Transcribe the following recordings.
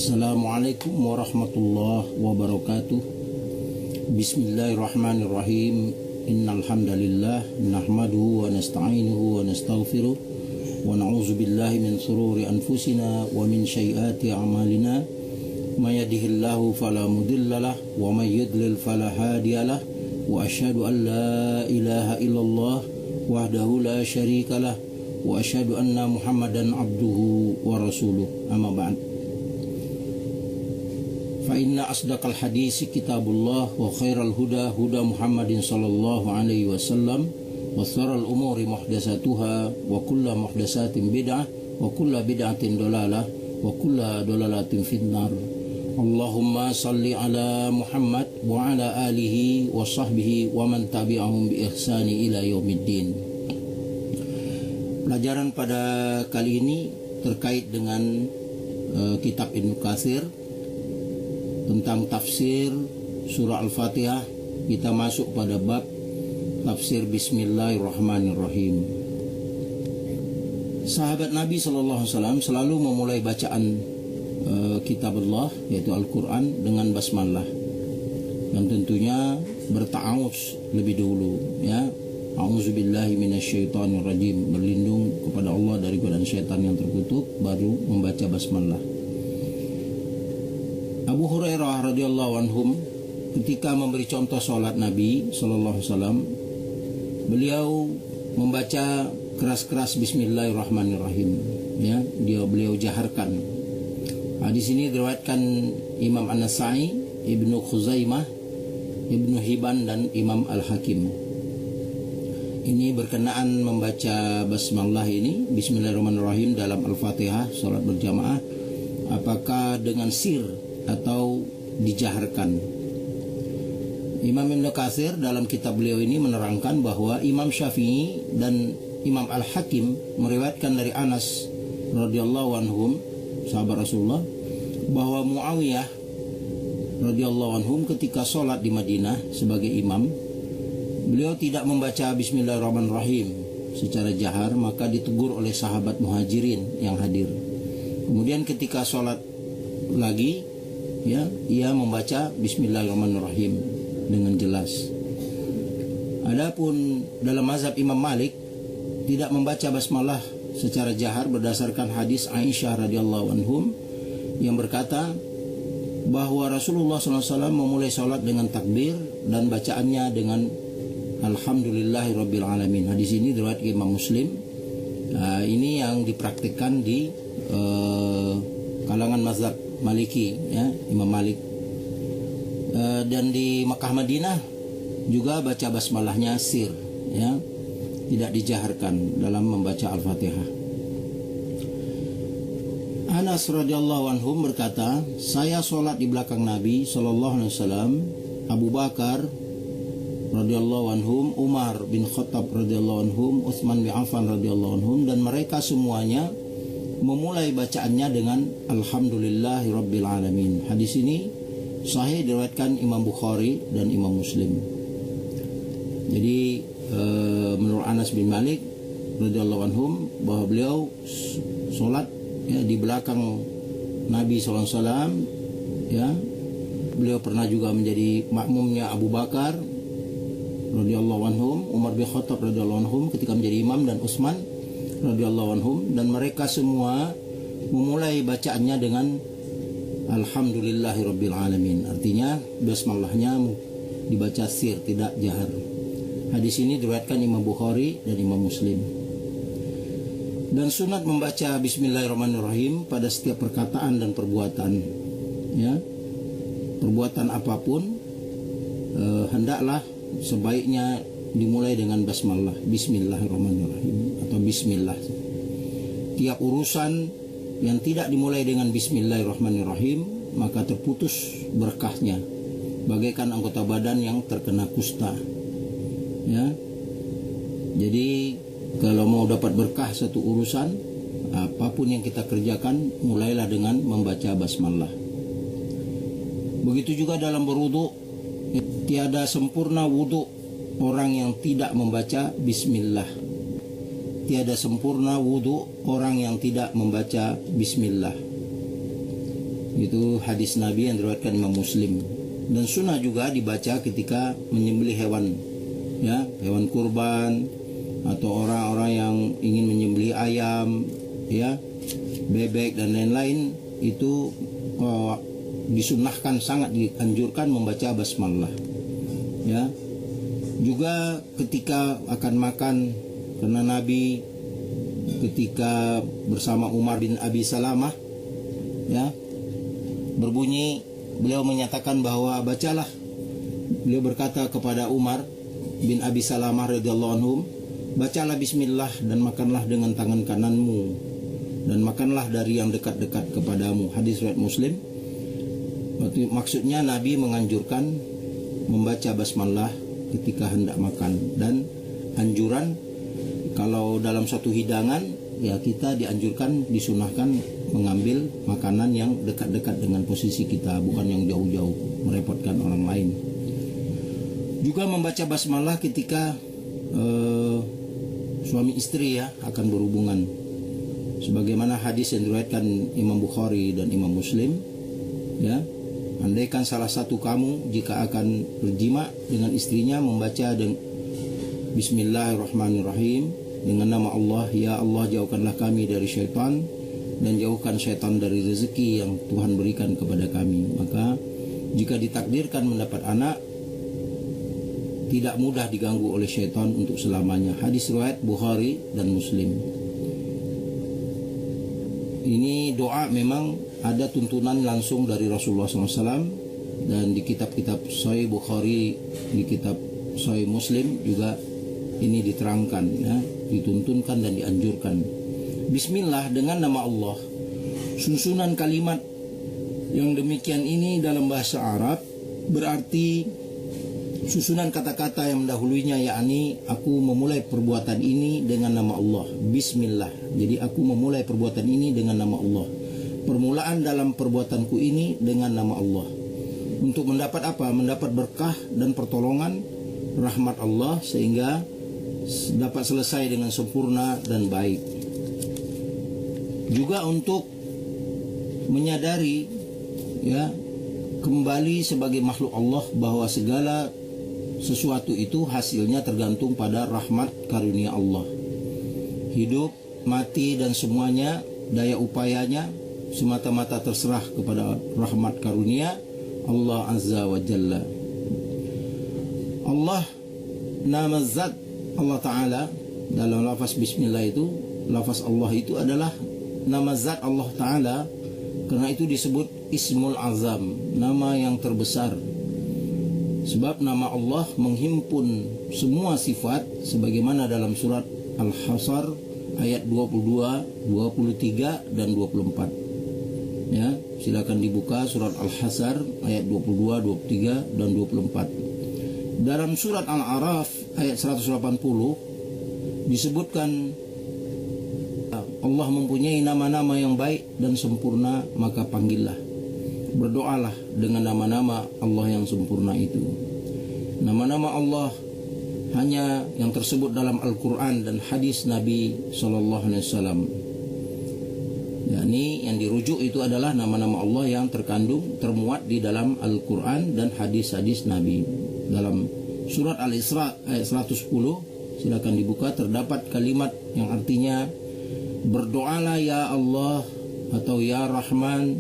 Assalamualaikum warahmatullahi wabarakatuh. Bismillahirrahmanirrahim. Innal hamdalillah nahmaduhu wa nasta'inuhu wa nastaghfiruh wa na'udzu billahi min shururi anfusina wa min sayyiati a'malina. May yahdihillahu fala mudhillalah wa may yudlil fala hadiyalah. Wa asyhadu an la ilaha illallah wahdahu la syarikalah wa asyhadu anna Muhammadan abduhu wa rasuluh. Amma ba'd. فإن أصدق الحديث كتاب الله وخير الهدى هدى محمد صلى الله عليه وسلم وشر الأمور محدثاتها وكل محدثات بدعة وكل بدعة ضلالة وكل ضلالة في النار. اللهم صل على محمد وعلى آله وصحبه ومن تبعهم بإحسان إلى يوم الدين. Pelajaran pada kali ini terkait dengan kitab Ibnu Katsir tentang tafsir surah Al-Fatihah. Kita masuk pada bab tafsir Bismillahirrahmanirrahim. Sahabat Nabi SAW selalu memulai bacaan kitab Allah, yaitu Al-Quran, dengan basmalah, yang tentunya berta'awudz lebih dulu, ya. A'udzubillahi minasyaitonirrajim, berlindung kepada Allah dari godaan syaitan yang terkutuk, baru membaca basmalah. Abu Hurairah radhiyallahu anhum ketika memberi contoh salat Nabi sallallahu alaihi wasallam, beliau membaca keras-keras Bismillahirrahmanirrahim, ya, beliau jaharkan. Hadis ini diriwayatkan Imam An-Nasa'i, Ibnu Khuzaimah, Ibnu Hibban dan Imam Al-Hakim. Ini berkenaan membaca basmalah ini, Bismillahirrahmanirrahim, dalam Al-Fatihah salat berjamaah, apakah dengan sir atau dijaharkan. Imam Ibnu Katsir dalam kitab beliau ini menerangkan bahwa Imam Syafi'i dan Imam Al-Hakim meriwayatkan dari Anas radhiyallahu anhum, sahabat Rasulullah, bahwa Muawiyah radhiyallahu anhum ketika sholat di Madinah sebagai imam, beliau tidak membaca Bismillahirrahmanirrahim secara jahar, maka ditegur oleh sahabat Muhajirin yang hadir. Kemudian ketika sholat lagi, ya, ia membaca Bismillahirrahmanirrahim dengan jelas. Adapun dalam mazhab Imam Malik tidak membaca basmalah secara jahar berdasarkan hadis Aisyah radhiyallahu anhum yang berkata bahwa Rasulullah SAW memulai salat dengan takbir dan bacaannya dengan Alhamdulillahirabbil alamin. Hadis ini diriwayatkan Imam Muslim. Ini yang dipraktikkan di kalangan mazhab Maliki, ya, Imam Malik. Dan di Makkah Madinah juga baca basmalahnya sir, ya, tidak dijaharkan dalam membaca Al-Fatihah. Anas radhiyallahu anhum berkata, saya sholat di belakang Nabi sallallahu alaihi wasallam, Abu Bakar radhiyallahu anhum, Umar bin Khattab radhiyallahu anhum, Utsman bin Affan radhiyallahu anhum, dan mereka semuanya memulai bacaannya dengan Alhamdulillahirabbil alamin. Hadis ini sahih diriwayatkan Imam Bukhari dan Imam Muslim. Jadi menurut Anas bin Malik radhiyallahu anhum bahwa beliau sholat, ya, di belakang Nabi SAW, ya. Beliau pernah juga menjadi makmumnya Abu Bakar radhiyallahu anhum, Umar bin Khattab radhiyallahu anhum ketika menjadi imam, dan Utsman radhiyallahu anhum, dan mereka semua memulai bacaannya dengan Alhamdulillahirabbil alamin. Artinya basmalahnya dibaca sir, tidak jahar. Hadis ini diriwayatkan Imam Bukhari dan Imam Muslim. Dan sunat membaca Bismillahirrahmanirrahim pada setiap perkataan dan perbuatan, ya. Perbuatan apapun hendaklah sebaiknya dimulai dengan basmalah, Bismillahirrahmanirrahim, atau Bismillah. Tiap urusan yang tidak dimulai dengan Bismillahirrahmanirrahim maka terputus berkahnya, bagaikan anggota badan yang terkena kusta, ya. Jadi kalau mau dapat berkah satu urusan, apapun yang kita kerjakan, mulailah dengan membaca basmalah. Begitu juga dalam berwudu, tiada sempurna wudu orang yang tidak membaca bismillah. Tiada sempurna wudu orang yang tidak membaca bismillah. Itu hadis Nabi yang diriwayatkan Imam Muslim. Dan sunnah juga dibaca ketika menyembelih hewan, ya, hewan kurban, atau orang-orang yang ingin menyembelih ayam, ya, bebek dan lain-lain, itu disunnahkan, sangat dianjurkan membaca basmalah, ya. Juga ketika akan makan, karena Nabi ketika bersama Umar bin Abi Salamah, ya, berbunyi, beliau menyatakan bahwa bacalah. Beliau berkata kepada Umar bin Abi Salamah radhiyallahu anhu, bacalah bismillah dan makanlah dengan tangan kananmu, dan makanlah dari yang dekat-dekat kepadamu. Hadis riwayat Muslim. Maksudnya Nabi menganjurkan membaca basmalah ketika hendak makan, dan anjuran kalau dalam satu hidangan, ya, kita dianjurkan, disunahkan mengambil makanan yang dekat-dekat dengan posisi kita, bukan yang jauh-jauh merepotkan orang lain. Juga membaca basmalah ketika suami istri, ya, akan berhubungan, sebagaimana hadis yang diriwayatkan Imam Bukhari dan Imam Muslim, ya, andaikan salah satu kamu jika akan berjima dengan istrinya membaca Bismillahirrahmanirrahim, dengan nama Allah, ya Allah jauhkanlah kami dari syaitan dan jauhkan syaitan dari rezeki yang Tuhan berikan kepada kami. Maka jika ditakdirkan mendapat anak, tidak mudah diganggu oleh syaitan untuk selamanya. Hadis riwayat Bukhari dan Muslim. Ini doa memang ada tuntunan langsung dari Rasulullah SAW, dan di kitab-kitab Sahih Bukhari, di kitab Sahih Muslim juga ini diterangkan, ya, dituntunkan dan dianjurkan. Bismillah dengan nama Allah. Susunan kalimat yang demikian ini dalam bahasa Arab berarti susunan kata-kata yang mendahulunya, yakni aku memulai perbuatan ini dengan nama Allah. Bismillah. Jadi aku memulai perbuatan ini dengan nama Allah. Permulaan dalam perbuatanku ini dengan nama Allah. Untuk mendapat apa? Mendapat berkah dan pertolongan rahmat Allah, sehingga dapat selesai dengan sempurna dan baik. Juga untuk menyadari, ya, kembali sebagai makhluk Allah, bahwa segala sesuatu itu hasilnya tergantung pada rahmat karunia Allah. Hidup, mati dan semuanya daya upayanya semata-mata terserah kepada rahmat karunia Allah Azza wa Jalla. Allah, nama zat Allah Ta'ala dalam lafaz bismillah itu, lafaz Allah itu adalah nama zat Allah Ta'ala, karena itu disebut Ismul Azam, nama yang terbesar. Sebab nama Allah menghimpun semua sifat, sebagaimana dalam surat Al-Hasr ayat 22, 23 dan 24. Ya, silakan dibuka surat Al-Hasr ayat 22, 23 dan 24. Dalam surat Al-A'raf ayat 180 disebutkan Allah mempunyai nama-nama yang baik dan sempurna, maka panggillah, berdoalah dengan nama-nama Allah yang sempurna itu. Nama-nama Allah hanya yang tersebut dalam Al-Quran dan hadis Nabi SAW. yakni yang dirujuk itu adalah nama-nama Allah yang termuat di dalam Al-Quran dan hadis-hadis Nabi. Dalam surat Al-Isra ayat 110, silakan dibuka, terdapat kalimat yang artinya berdoalah ya Allah atau ya Rahman,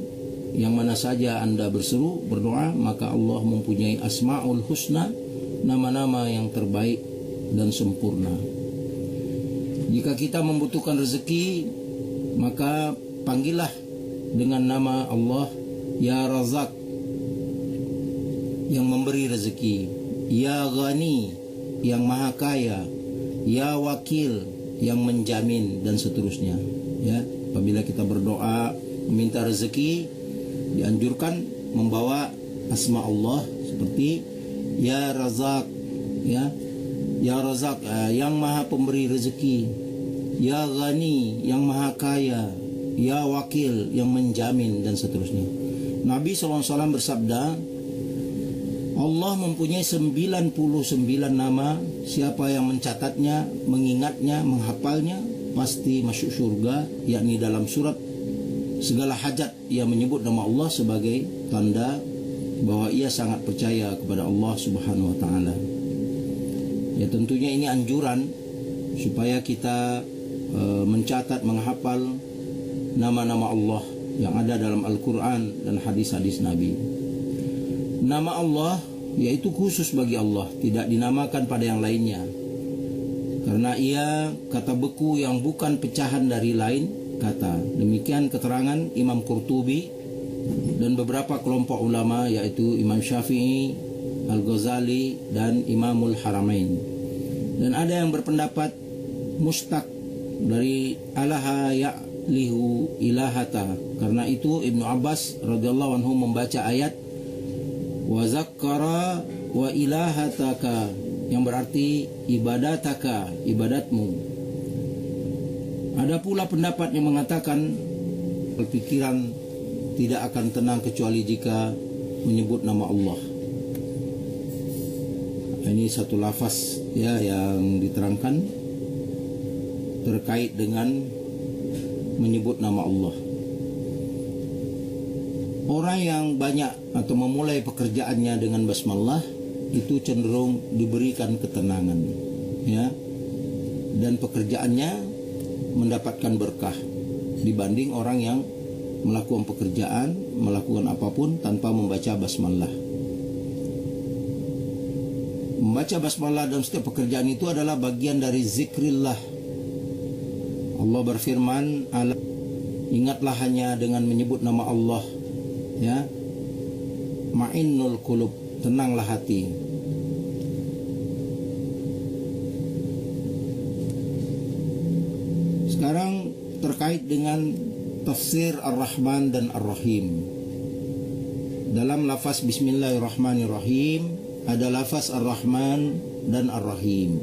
yang mana saja Anda berseru berdoa, maka Allah mempunyai Asma'ul Husna, nama-nama yang terbaik dan sempurna. Jika kita membutuhkan rezeki, maka panggillah dengan nama Allah, ya Razak, yang memberi rezeki, ya Ghani, yang maha kaya, ya Wakil, yang menjamin, dan seterusnya. Ya, apabila kita berdoa meminta rezeki, dianjurkan membawa asma Allah seperti ya Razak, ya Razak, yang maha pemberi rezeki, ya Ghani, yang maha kaya, ya Wakil, yang menjamin, dan seterusnya. Nabi SAW bersabda, Allah mempunyai 99 nama, siapa yang mencatatnya, mengingatnya, menghafalnya, pasti masuk surga, yakni dalam surat segala hajat ia menyebut nama Allah sebagai tanda bahwa ia sangat percaya kepada Allah Subhanahu wa taala. Ya, tentunya ini anjuran supaya kita mencatat, menghafal nama-nama Allah yang ada dalam Al-Quran dan hadis-hadis Nabi. Nama Allah yaitu khusus bagi Allah, tidak dinamakan pada yang lainnya, karena ia kata beku yang bukan pecahan dari lain kata. Demikian keterangan Imam Qurtubi dan beberapa kelompok ulama, yaitu Imam Syafi'i, Al-Ghazali, dan Imamul Haramain. Dan ada yang berpendapat mustaq dari alaha ya'lihu ilahata. Karena itu Ibnu Abbas radhiyallahu anhu membaca ayat wa zakkara wa ilahataka, yang berarti ibadataka, ibadatmu. Ada pula pendapat yang mengatakan pikiran tidak akan tenang kecuali jika menyebut nama Allah. Ini satu lafaz ya yang diterangkan terkait dengan menyebut nama Allah. Orang yang banyak atau memulai pekerjaannya dengan basmalah itu cenderung diberikan ketenangan, ya, dan pekerjaannya mendapatkan berkah dibanding orang yang melakukan pekerjaan, melakukan apapun tanpa membaca basmalah. Membaca basmalah dalam setiap pekerjaan itu adalah bagian dari zikrillah. Allah berfirman, ingatlah hanya dengan menyebut nama Allah, ya, ma'innul qulub, tenanglah hati. Sekarang terkait dengan tafsir Ar-Rahman dan Ar-Rahim. Dalam lafaz Bismillahirrahmanirrahim ada lafaz Ar-Rahman dan Ar-Rahim.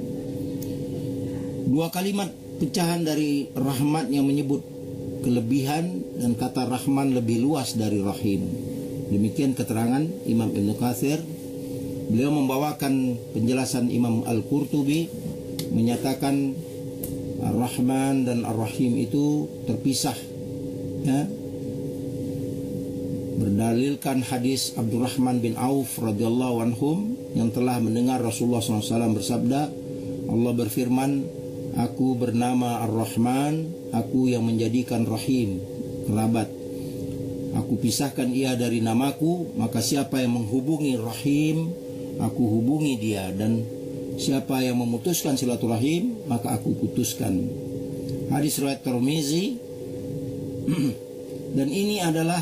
Dua kalimat pecahan dari rahmat yang menyebut kelebihan, dan kata Rahman lebih luas dari Rahim. Demikian keterangan Imam Ibn Katsir. Beliau membawakan penjelasan Imam Al-Qurtubi, menyatakan Ar-Rahman dan Ar-Rahim itu terpisah, ya, berdalilkan hadis Abdurrahman bin Auf radhiyallahu anhum yang telah mendengar Rasulullah SAW bersabda, Allah berfirman, aku bernama Ar-Rahman, aku yang menjadikan Rahim, kerabat. Aku pisahkan ia dari namaku, maka siapa yang menghubungi Rahim, aku hubungi dia, dan siapa yang memutuskan silaturahim, maka aku putuskan. Hadis riwayat Tirmizi. Dan ini adalah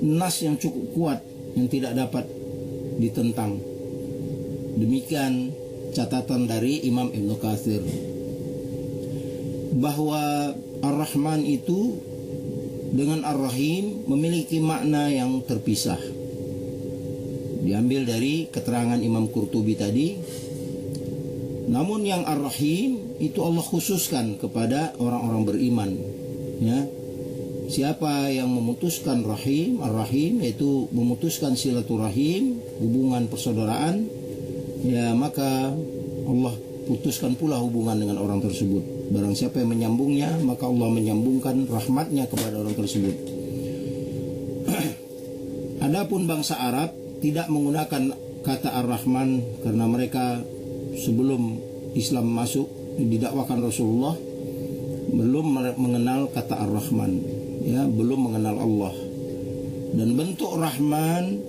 nas yang cukup kuat yang tidak dapat ditentang. Demikian catatan dari Imam Ibn Katsir, bahwa Ar-Rahman itu dengan Ar-Rahim memiliki makna yang terpisah. Diambil dari keterangan Imam Qurtubi tadi. Namun yang Ar-Rahim itu Allah khususkan kepada orang-orang beriman, ya. Siapa yang memutuskan Rahim, Ar-Rahim, yaitu memutuskan silaturahim, hubungan persaudaraan, ya, maka Allah putuskan pula hubungan dengan orang tersebut. Barang siapa yang menyambungnya, maka Allah menyambungkan rahmatnya kepada orang tersebut. Adapun bangsa Arab tidak menggunakan kata Ar-Rahman karena mereka sebelum Islam masuk didakwakan Rasulullah belum mengenal kata Ar-Rahman, ya, belum mengenal Allah. Dan bentuk Rahman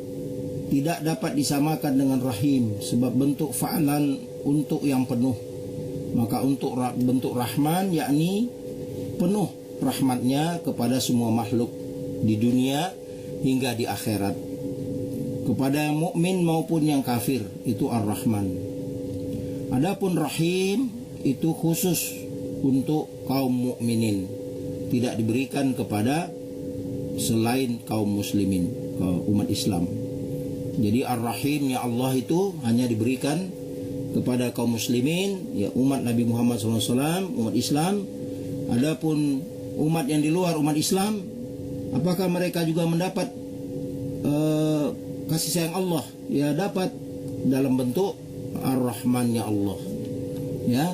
tidak dapat disamakan dengan Rahim, sebab bentuk fa'lan untuk yang penuh. Maka untuk bentuk Rahman yakni penuh rahmatnya kepada semua makhluk di dunia hingga di akhirat, kepada yang mukmin maupun yang kafir, itu Ar-Rahman. Adapun Rahim itu khusus untuk kaum mukminin, tidak diberikan kepada selain kaum muslimin, kaum umat Islam. Jadi Ar-Rahimnya Allah itu hanya diberikan kepada kaum muslimin, ya, umat Nabi Muhammad SAW, umat Islam. Adapun umat yang di luar umat Islam, apakah mereka juga mendapat kasih sayang Allah? Ya, dapat dalam bentuk Ar-Rahmannya Allah, ya,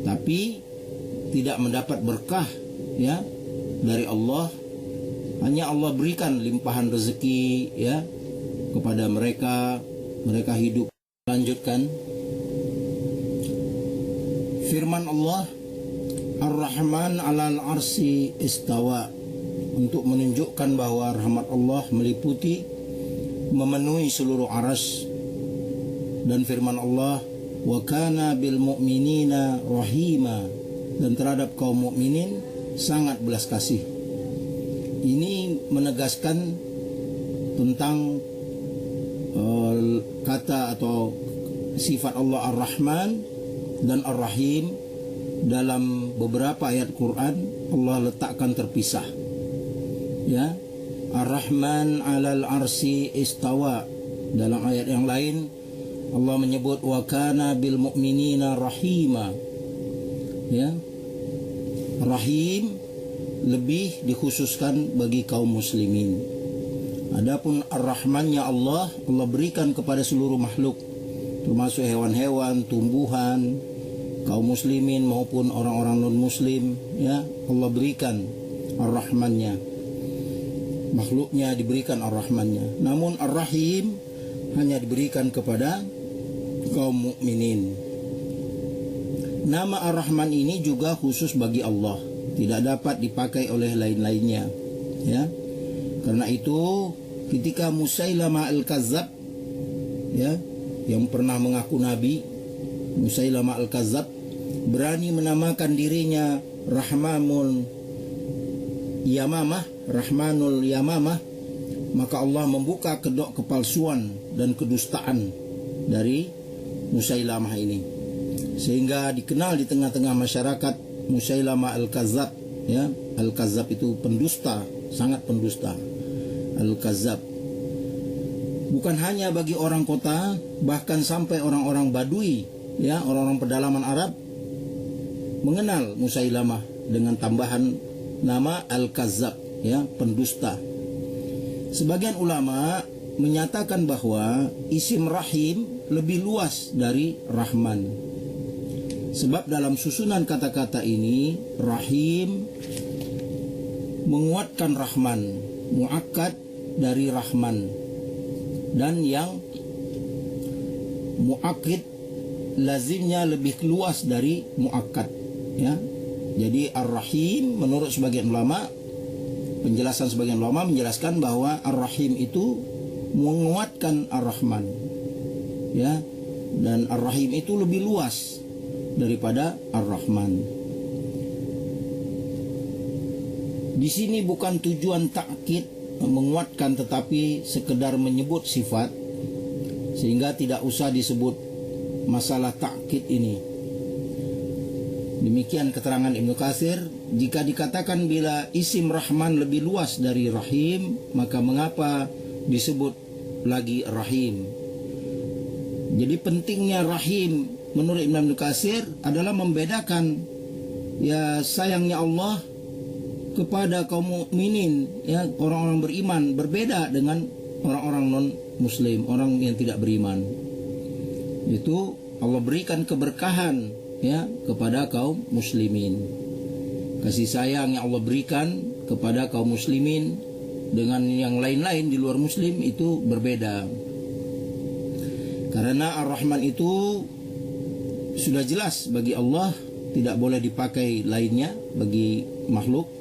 tapi tidak mendapat berkah, ya, dari Allah. Hanya Allah berikan limpahan rezeki ya kepada mereka, mereka hidup. Lanjutkan firman Allah, Ar-Rahman 'alal 'arsy istawa, untuk menunjukkan bahwa rahmat Allah meliputi, memenuhi seluruh arsy. Dan firman Allah, wa kana bil mu'minina rahima, dan terhadap kaum mukminin sangat belas kasih. Ini menegaskan tentang kata atau sifat Allah Ar-Rahman dan Ar-Rahim. Dalam beberapa ayat Quran Allah letakkan terpisah ya, Ar-Rahman 'alal 'arsy istawa. Dalam ayat yang lain Allah menyebut wa kana bil mu'minina rahima ya. Rahim lebih dikhususkan bagi kaum muslimin. Adapun Ar-Rahmannya Allah berikan kepada seluruh makhluk, termasuk hewan-hewan, tumbuhan, kaum muslimin maupun orang-orang non-muslim ya. Allah berikan Ar-Rahmannya, makhluknya diberikan Ar-Rahmannya. Namun Ar-Rahim hanya diberikan kepada kaum mukminin. Nama Ar-Rahman ini juga khusus bagi Allah, tidak dapat dipakai oleh lain-lainnya ya. Karena itu ketika Musailamah Al-Kazzab ya, yang pernah mengaku nabi, Musailamah Al-Kazzab berani menamakan dirinya Rahmanul Yamamah, maka Allah membuka kedok kepalsuan dan kedustaan dari Musailamah ini, sehingga dikenal di tengah-tengah masyarakat Musailamah Al-Kazzab ya. Al-Kazzab itu pendusta, sangat pendusta. Al-Kazzab bukan hanya bagi orang kota, bahkan sampai orang-orang Badui ya, orang-orang pedalaman Arab mengenal Musailamah dengan tambahan nama Al-Kazzab ya, pendusta. Sebagian ulama menyatakan bahwa isim Rahim lebih luas dari Rahman, sebab dalam susunan kata-kata ini Rahim menguatkan Rahman, muakkad dari Rahman, dan yang muakkid lazimnya lebih luas dari muakkad ya. Jadi Ar-Rahim menurut sebagian ulama, penjelasan sebagian ulama menjelaskan bahwa Ar-Rahim itu menguatkan Ar-Rahman ya, dan Ar-Rahim itu lebih luas daripada Ar-Rahman. Di sini bukan tujuan takkid menguatkan, tetapi sekedar menyebut sifat, sehingga tidak usah disebut masalah takkid ini. Demikian keterangan Ibnu Katsir. Jika dikatakan bila isim Rahman lebih luas dari Rahim, maka mengapa disebut lagi Rahim? Jadi pentingnya Rahim menurut Ibnu Katsir adalah membedakan ya sayangnya Allah kepada kaum mukminin ya, orang-orang beriman, berbeda dengan orang-orang non muslim, orang yang tidak beriman. Itu Allah berikan keberkahan ya kepada kaum muslimin. Kasih sayang yang Allah berikan kepada kaum muslimin dengan yang lain-lain di luar muslim itu berbeda. Karena Ar-Rahman itu sudah jelas bagi Allah, tidak boleh dipakai lainnya bagi makhluk.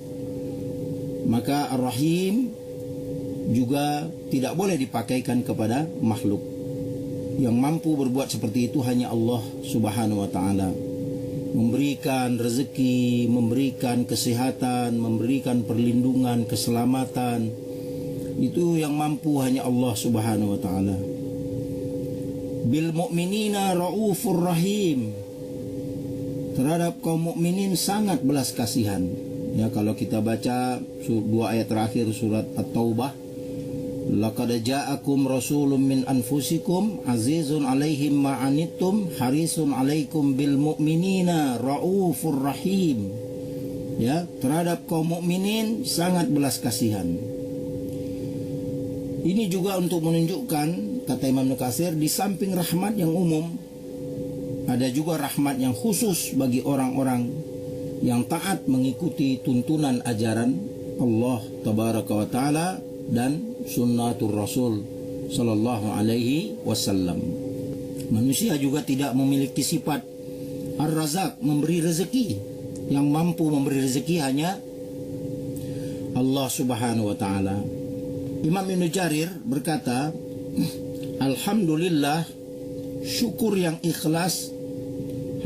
Maka Ar-Rahim juga tidak boleh dipakaikan kepada makhluk. Yang mampu berbuat seperti itu hanya Allah Subhanahu wa ta'ala. Memberikan rezeki, memberikan kesehatan, memberikan perlindungan, keselamatan, itu yang mampu hanya Allah Subhanahu wa ta'ala. Bil mu'minina raufur rahim, terhadap kaum mukminin sangat belas kasihan ya. Kalau kita baca dua ayat terakhir surat At-Taubah, laqad ja'akum rasulun min anfusikum azizun 'alaihim ma 'anittum harisun 'alaikum bil mu'minina raufur rahim ya. Terhadap kaum mukminin sangat belas kasihan. Ini juga untuk menunjukkan, kata Imam Nukatsir, di samping rahmat yang umum, ada juga rahmat yang khusus bagi orang-orang yang taat mengikuti tuntunan ajaran Allah tabaraka wa taala dan sunnatur Rasul sallallahu alaihi wasallam. Manusia juga tidak memiliki sifat Ar-Razak, memberi rezeki. Yang mampu memberi rezeki hanya Allah subhanahu wa ta'ala. Imam Ibn Jarir berkata, alhamdulillah, syukur yang ikhlas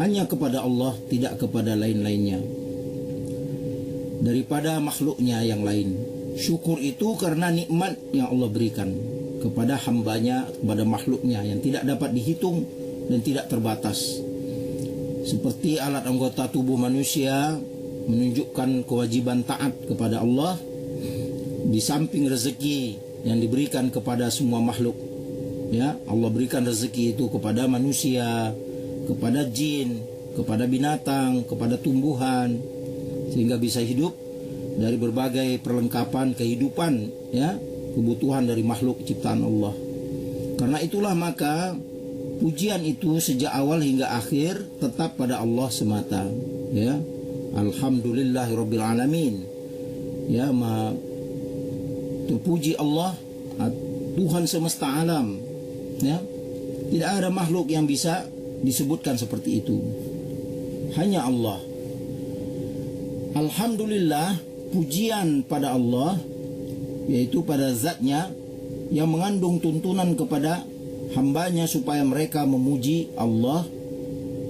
hanya kepada Allah, tidak kepada lain-lainnya daripada makhluknya yang lain. Syukur itu karena nikmat yang Allah berikan kepada hambanya, kepada makhluknya yang tidak dapat dihitung dan tidak terbatas. Seperti alat anggota tubuh manusia menunjukkan kewajiban taat kepada Allah, di samping rezeki yang diberikan kepada semua makhluk. Ya, Allah berikan rezeki itu kepada manusia, kepada jin, kepada binatang, kepada tumbuhan, sehingga bisa hidup dari berbagai perlengkapan kehidupan, ya, kebutuhan dari makhluk ciptaan Allah. Karena itulah maka pujian itu sejak awal hingga akhir tetap pada Allah semata. Ya, alhamdulillahirabbil alamin. Ya, terpuji Allah, Tuhan semesta alam. Ya, tidak ada makhluk yang bisa disebutkan seperti itu, hanya Allah. Alhamdulillah, pujian pada Allah, yaitu pada zatnya yang mengandung tuntunan kepada hambanya supaya mereka memuji Allah,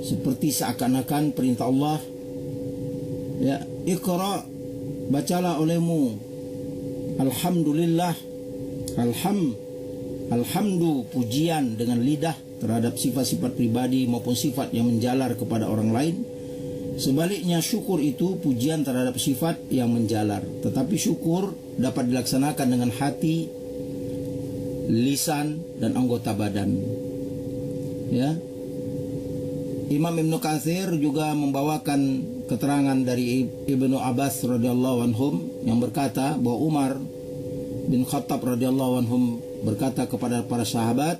seperti seakan-akan perintah Allah, ya, Iqra, bacalah olehmu, alhamdulillah, alhamdu, pujian dengan lidah terhadap sifat-sifat pribadi maupun sifat yang menjalar kepada orang lain. Sebaliknya syukur itu pujian terhadap sifat yang menjalar. Tetapi syukur dapat dilaksanakan dengan hati, lisan, dan anggota badan. Ya, Imam Ibn Katsir juga membawakan keterangan dari Ibnu Abbas radhiyallahu anhum yang berkata bahwa Umar bin Khattab radhiyallahu anhum berkata kepada para sahabat,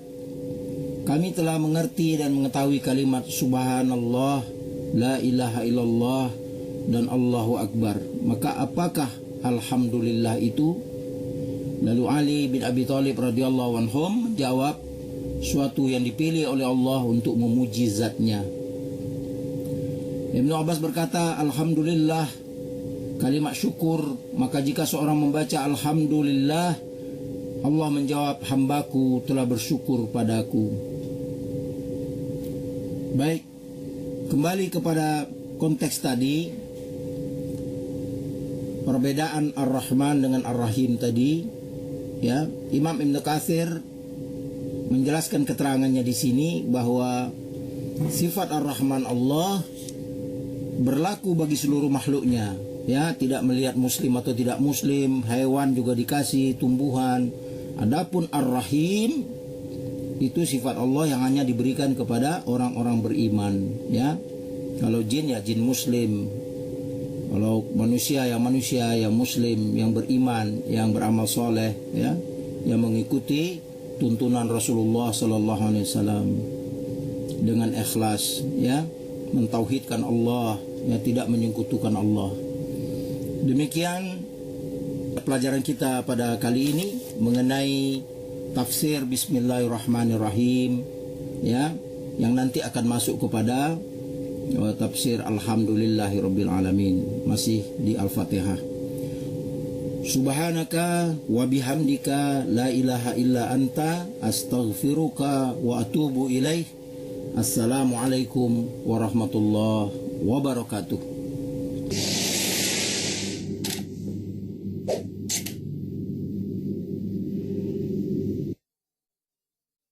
kami telah mengerti dan mengetahui kalimat subhanallah, la ilaha illallah, dan Allahu akbar. Maka apakah alhamdulillah itu? Lalu Ali bin Abi Thalib radhiyallahu anhum menjawab, suatu yang dipilih oleh Allah untuk memuji zatnya. Ibnu Abbas berkata, alhamdulillah, kalimat syukur. Maka jika seorang membaca alhamdulillah, Allah menjawab, hambaku telah bersyukur padaku. Baik, kembali kepada konteks tadi, perbedaan Ar-Rahman dengan Ar-Rahim tadi, ya, Imam Ibn Katsir menjelaskan keterangannya di sini bahwa sifat Ar-Rahman Allah berlaku bagi seluruh makhluknya, ya, tidak melihat muslim atau tidak muslim, hewan juga dikasih, tumbuhan. Adapun Ar-Rahim itu sifat Allah yang hanya diberikan kepada orang-orang beriman, ya. Kalau jin ya jin muslim, kalau manusia yang muslim, yang beriman, yang beramal soleh, ya, yang mengikuti tuntunan Rasulullah sallallahu alaihi wasallam dengan ikhlas, ya, mentauhidkan Allah, ya, tidak menyekutukan Allah. Demikian pelajaran kita pada kali ini mengenai tafsir Bismillahirrahmanirrahim, ya, yang nanti akan masuk kepada tafsir Alhamdulillahirabbil alamin, masih di Al-Fatihah. Subhanaka wa bihamdika la ilaha illa anta astaghfiruka wa atubu ilaih. Assalamualaikum warahmatullahi wabarakatuh.